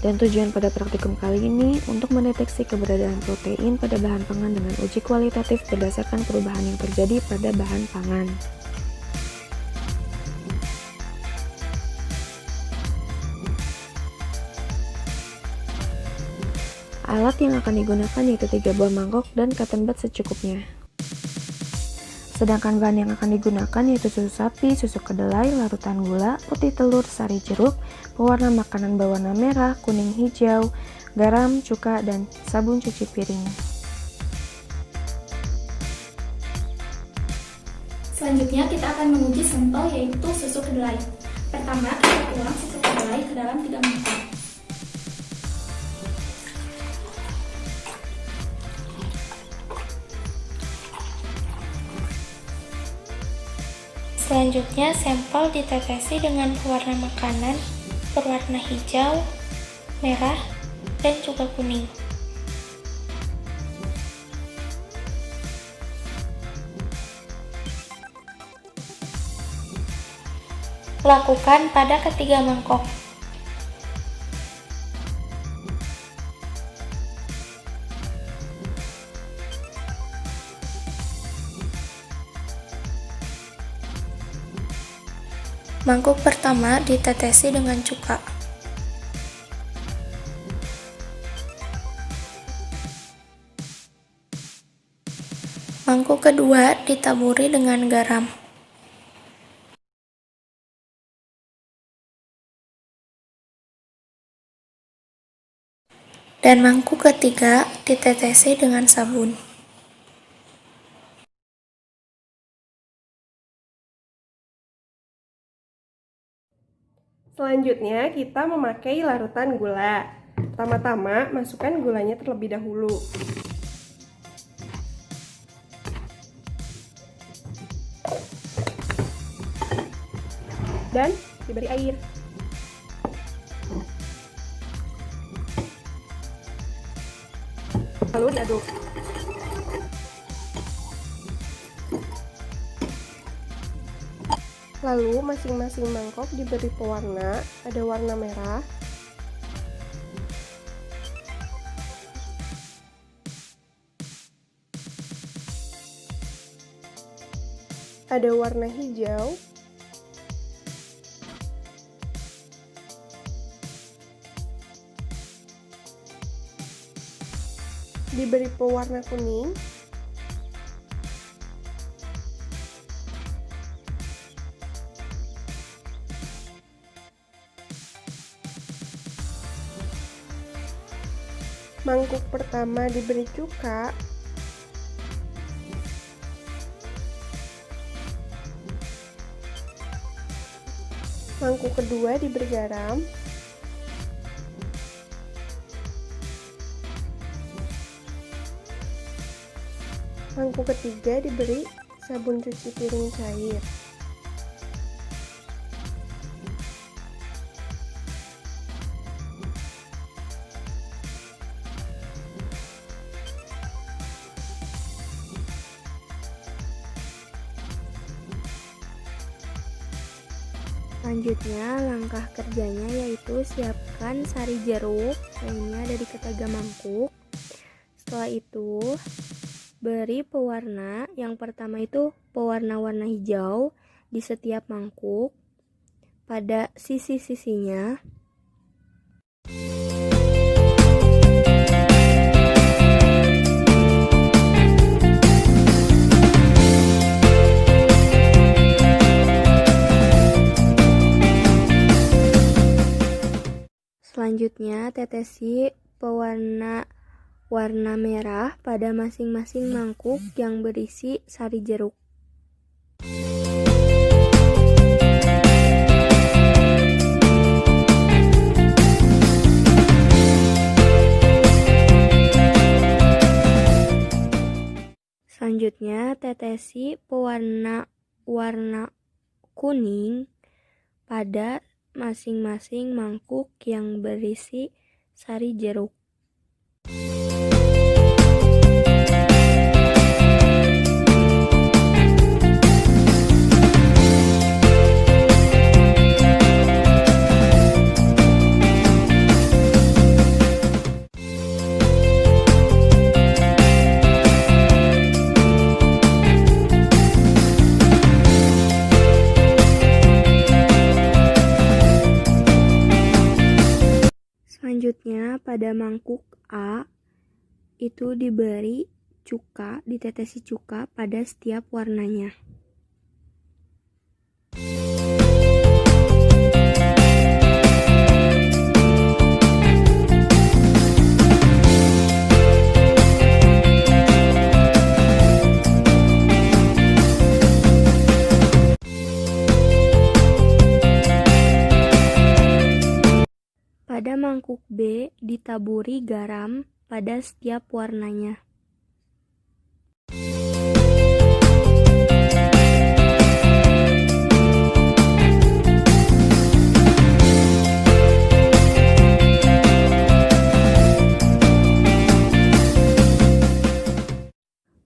Dan tujuan pada praktikum kali ini untuk mendeteksi keberadaan protein pada bahan pangan dengan uji kualitatif berdasarkan perubahan yang terjadi pada bahan pangan. Alat yang akan digunakan yaitu 3 buah mangkok dan cotton bud secukupnya. Sedangkan bahan yang akan digunakan yaitu susu sapi, susu kedelai, larutan gula, putih telur, sari jeruk, pewarna makanan berwarna merah, kuning, hijau, garam, cuka, dan sabun cuci piring. Selanjutnya kita akan menguji sampel yaitu susu kedelai. Pertama, kita tuang susu kedelai ke dalam 3 mangkok. Selanjutnya, sampel ditetesi dengan pewarna makanan berwarna hijau, merah, dan juga kuning. Lakukan pada ketiga mangkok. Mangkuk pertama ditetesi dengan cuka. Mangkuk kedua ditaburi dengan garam. Dan mangkuk ketiga ditetesi dengan sabun. Selanjutnya kita memakai larutan gula. Pertama-tama masukkan gulanya terlebih dahulu. Dan diberi air. Lalu diaduk. Lalu masing-masing mangkok diberi pewarna, ada warna merah, ada warna hijau, diberi pewarna kuning, mangkuk pertama diberi cuka, mangkuk kedua diberi garam, mangkuk ketiga diberi sabun cuci piring cair. Selanjutnya, langkah kerjanya yaitu siapkan sari jeruk, lainnya dari ketiga mangkuk. Setelah itu, beri pewarna. Yang pertama itu pewarna warna hijau di setiap mangkuk pada sisi-sisinya. Selanjutnya, tetesi pewarna warna merah pada masing-masing mangkuk yang berisi sari jeruk. Selanjutnya, tetesi pewarna warna kuning pada masing-masing mangkuk yang berisi sari jeruk. pada mangkuk A itu diberi cuka, ditetesi cuka pada setiap warnanya. Pada mangkuk B ditaburi garam pada setiap warnanya.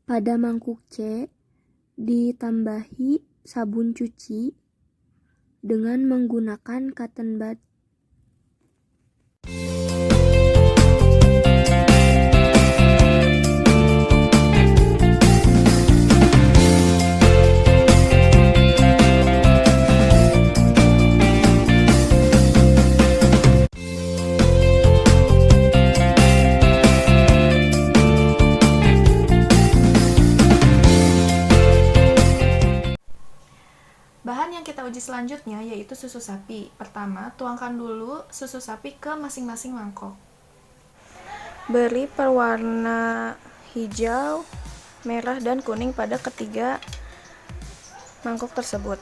Pada mangkuk C ditambahi sabun cuci dengan menggunakan cotton bud. Bahan yang kita uji selanjutnya yaitu susu sapi. Pertama, tuangkan dulu susu sapi ke masing-masing mangkok. Beri perwarna hijau, merah, dan kuning pada ketiga mangkok tersebut.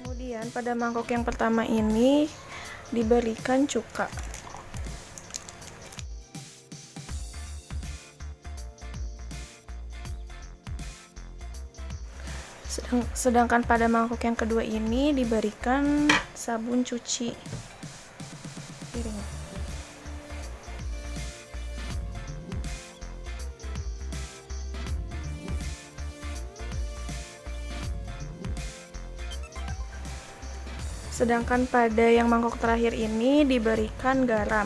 Kemudian pada mangkok yang pertama ini diberikan cuka. Sedangkan pada mangkok yang kedua ini diberikan sabun cuci piring. Sedangkan pada yang mangkok terakhir ini diberikan garam.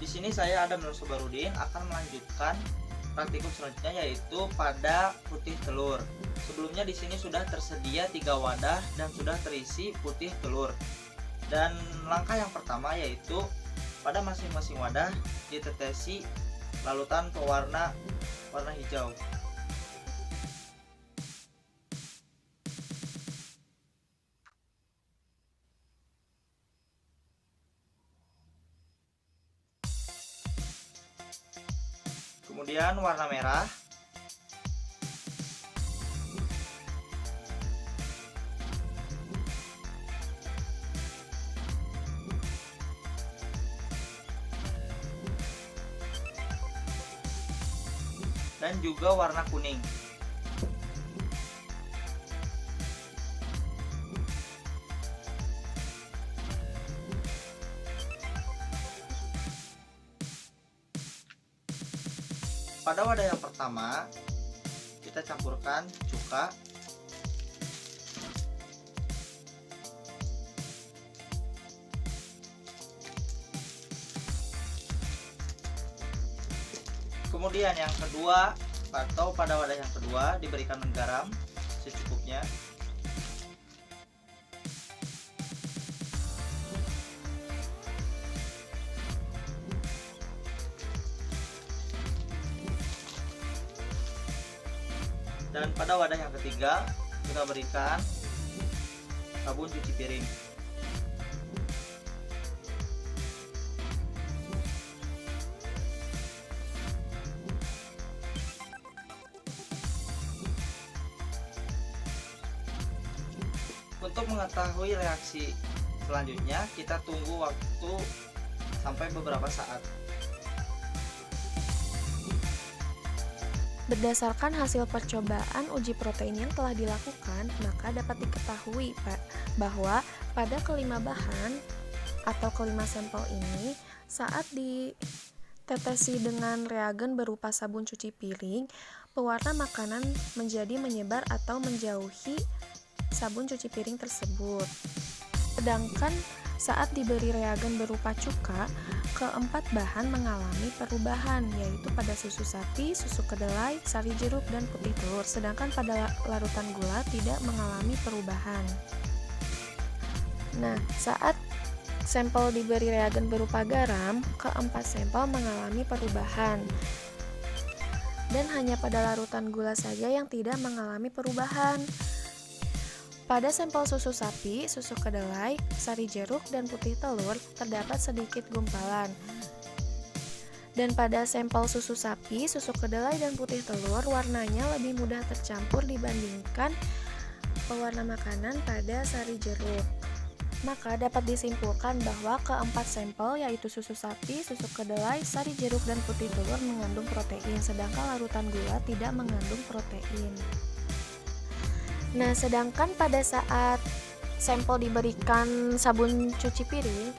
Di sini saya Adam dan Sobarudin akan melanjutkan praktikum selanjutnya, yaitu pada putih telur. Sebelumnya di sini sudah tersedia 3 wadah dan sudah terisi putih telur. Dan langkah yang pertama yaitu pada masing-masing wadah ditetesi larutan pewarna warna hijau. Kemudian warna merah. Dan juga warna kuning. Pada wadah yang pertama kita campurkan cuka, kemudian yang kedua atau pada wadah yang kedua diberikan garam secukupnya. Dan pada wadah yang ketiga kita berikan sabun cuci piring. Untuk mengetahui reaksi selanjutnya, kita tunggu waktu sampai beberapa saat. Berdasarkan hasil percobaan uji protein yang telah dilakukan, maka dapat diketahui bahwa pada kelima bahan atau kelima sampel ini, saat ditetesi dengan reagen berupa sabun cuci piring, pewarna makanan menjadi menyebar atau menjauhi sabun cuci piring tersebut. Sedangkan saat diberi reagen berupa cuka, keempat bahan mengalami perubahan, yaitu pada susu sapi, susu kedelai, sari jeruk, dan putih telur. Sedangkan pada larutan gula tidak mengalami perubahan. Nah, saat sampel diberi reagen berupa garam, keempat sampel mengalami perubahan. Dan hanya pada larutan gula saja yang tidak mengalami perubahan. Pada sampel susu sapi, susu kedelai, sari jeruk, dan putih telur terdapat sedikit gumpalan. Dan pada sampel susu sapi, susu kedelai, dan putih telur warnanya lebih mudah tercampur dibandingkan pewarna makanan pada sari jeruk. Maka dapat disimpulkan bahwa keempat sampel yaitu susu sapi, susu kedelai, sari jeruk, dan putih telur mengandung protein, sedangkan larutan gula tidak mengandung protein. Nah, sedangkan pada saat sampel diberikan sabun cuci piring,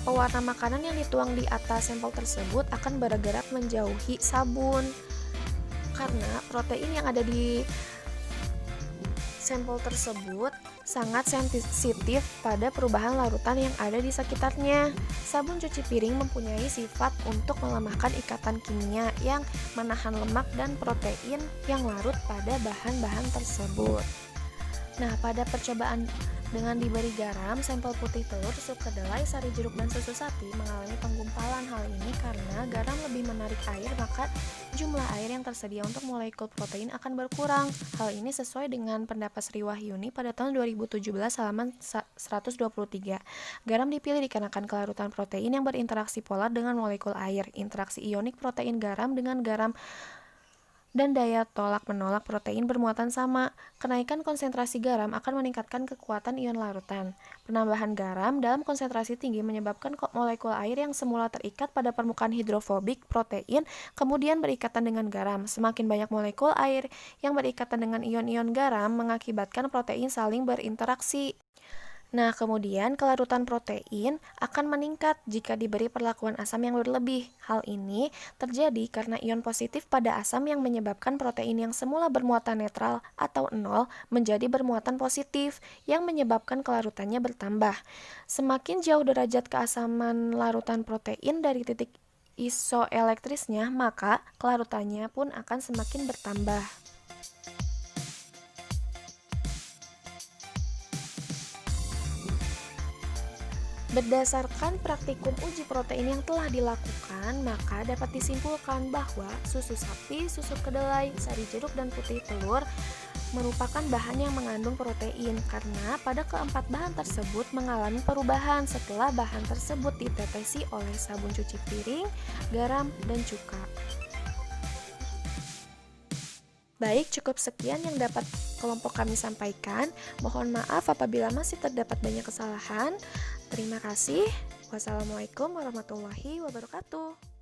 pewarna makanan yang dituang di atas sampel tersebut akan bergerak menjauhi sabun karena protein yang ada di sampel tersebut sangat sensitif pada perubahan larutan yang ada di sekitarnya. Sabun cuci piring mempunyai sifat untuk melemahkan ikatan kimia yang menahan lemak dan protein yang larut pada bahan-bahan tersebut. Nah, pada percobaan dengan diberi garam, sampel putih telur, susu kedelai, sari jeruk, dan susu sapi mengalami penggumpalan. Hal ini karena garam lebih menarik air, maka jumlah air yang tersedia untuk molekul protein akan berkurang. Hal ini sesuai dengan pendapat Sri Wahyuni pada tahun 2017 halaman 123. Garam dipilih dikarenakan kelarutan protein yang berinteraksi polar dengan molekul air. Interaksi ionik protein garam dengan garam dan daya tolak-menolak protein bermuatan sama. Kenaikan konsentrasi garam akan meningkatkan kekuatan ion larutan. Penambahan garam dalam konsentrasi tinggi menyebabkan molekul air yang semula terikat pada permukaan hidrofobik protein kemudian berikatan dengan garam. Semakin banyak molekul air yang berikatan dengan ion-ion garam mengakibatkan protein saling berinteraksi. Nah, kemudian kelarutan protein akan meningkat jika diberi perlakuan asam yang berlebih. Hal ini terjadi karena ion positif pada asam yang menyebabkan protein yang semula bermuatan netral atau nol menjadi bermuatan positif yang menyebabkan kelarutannya bertambah. Semakin jauh derajat keasaman larutan protein dari titik isoelektrisnya, maka kelarutannya pun akan semakin bertambah. Berdasarkan praktikum uji protein yang telah dilakukan, maka dapat disimpulkan bahwa susu sapi, susu kedelai, sari jeruk, dan putih telur merupakan bahan yang mengandung protein karena pada keempat bahan tersebut mengalami perubahan setelah bahan tersebut ditetesi oleh sabun cuci piring, garam, dan cuka. Baik, cukup sekian yang dapat kelompok kami sampaikan. Mohon maaf apabila masih terdapat banyak kesalahan. Terima kasih. Wassalamualaikum warahmatullahi wabarakatuh.